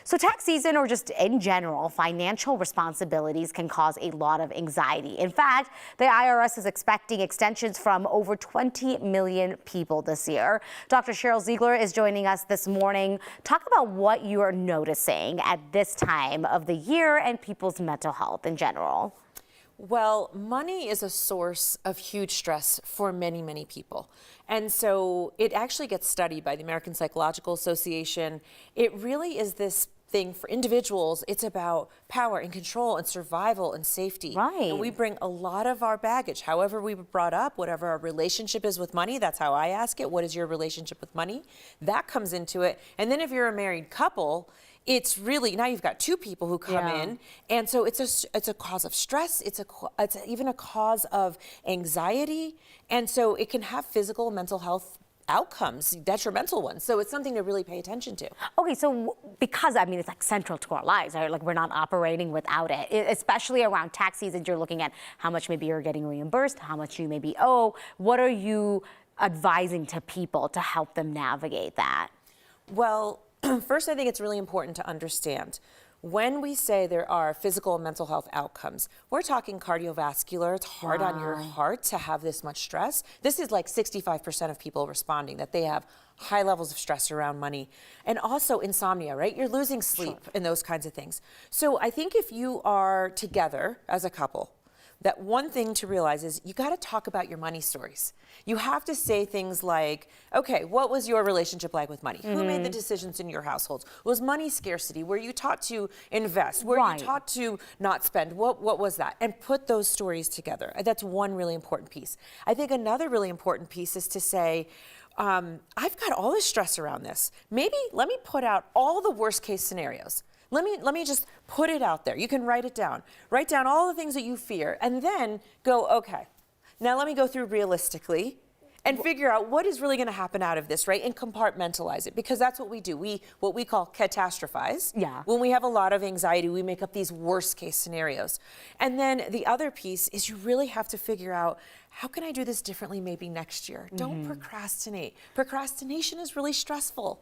So tax season, or just in general, financial responsibilities can cause a lot of anxiety. In fact, the IRS is expecting extensions from over 20 million people this year. Dr. Sheryl Ziegler is joining us this morning. Talk about what you are noticing at this time of the year and people's mental health in general. Well, money is a source of huge stress for many, many people. And so it actually gets studied by the American Psychological Association. It really is this thing for individuals. It's about power and control and survival and safety. Right. And we bring a lot of our baggage, however we were brought up, whatever our relationship is with money. That's how I ask it. What is your relationship with money? That comes into it. And then if you're a married couple, it's really, now you've got two people who come in, and so it's a cause of stress, it's even a cause of anxiety, and so it can have physical and mental health outcomes, detrimental ones. So it's something to really pay attention to. Okay, so because, I mean, it's like central to our lives, right? Like we're not operating without it, especially around tax season. You're looking at how much maybe you're getting reimbursed, how much you maybe owe. What are you advising to people to help them navigate that? Well, first, I think it's really important to understand when we say there are physical and mental health outcomes, we're talking cardiovascular. It's hard on your heart to have this much stress. This is like 65% of people responding that they have high levels of stress around money. And also insomnia, right? You're losing sleep and those kinds of things. So I think if you are together as a couple, that one thing to realize is you got to talk about your money stories. You have to say things like, okay, what was your relationship like with money? Who made the decisions in your households? Was money scarcity? Were you taught to invest? Were you taught to not spend? What was that? And put those stories together. That's one really important piece. I think another really important piece is to say, I've got all this stress around this. Maybe let me put out all the worst case scenarios. Let me just put it out there. You can write it down. Write down all the things that you fear and then go, okay, now let me go through realistically and figure out what is really going to happen out of this, right? And compartmentalize it, because that's what we do. What we call catastrophize. Yeah. When we have a lot of anxiety, we make up these worst case scenarios. And then the other piece is you really have to figure out, how can I do this differently maybe next year? Don't procrastinate. Procrastination is really stressful.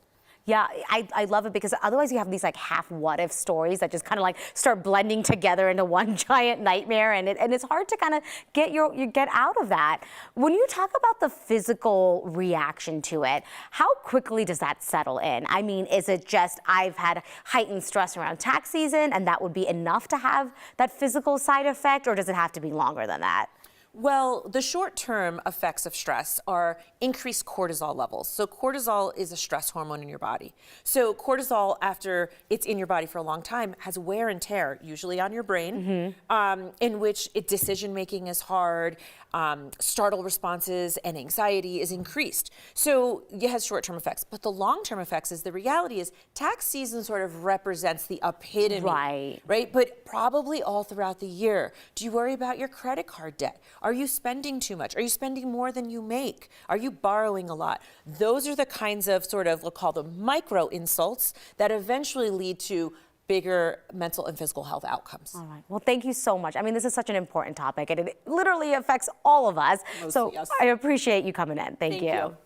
Yeah, I love it, because otherwise you have these like half what if stories that just kind of like start blending together into one giant nightmare, and it's hard to kind of get out of that. When you talk about the physical reaction to it, how quickly does that settle in? I mean, is it just I've had heightened stress around tax season and that would be enough to have that physical side effect, or does it have to be longer than that? Well, the short-term effects of stress are increased cortisol levels. So cortisol is a stress hormone in your body. So cortisol, after it's in your body for a long time, has wear and tear, usually on your brain, in which decision-making is hard, startle responses and anxiety is increased. So it has short-term effects. But the long-term effects is, the reality is tax season sort of represents the epitome, right? But probably all throughout the year. Do you worry about your credit card debt? Are you spending too much? Are you spending more than you make? Are you borrowing a lot? Those are the kinds of sort of, we'll call them micro insults that eventually lead to bigger mental and physical health outcomes. All right. Well, thank you so much. I mean, this is such an important topic, and it literally affects all of us. So I appreciate you coming in. Thank you.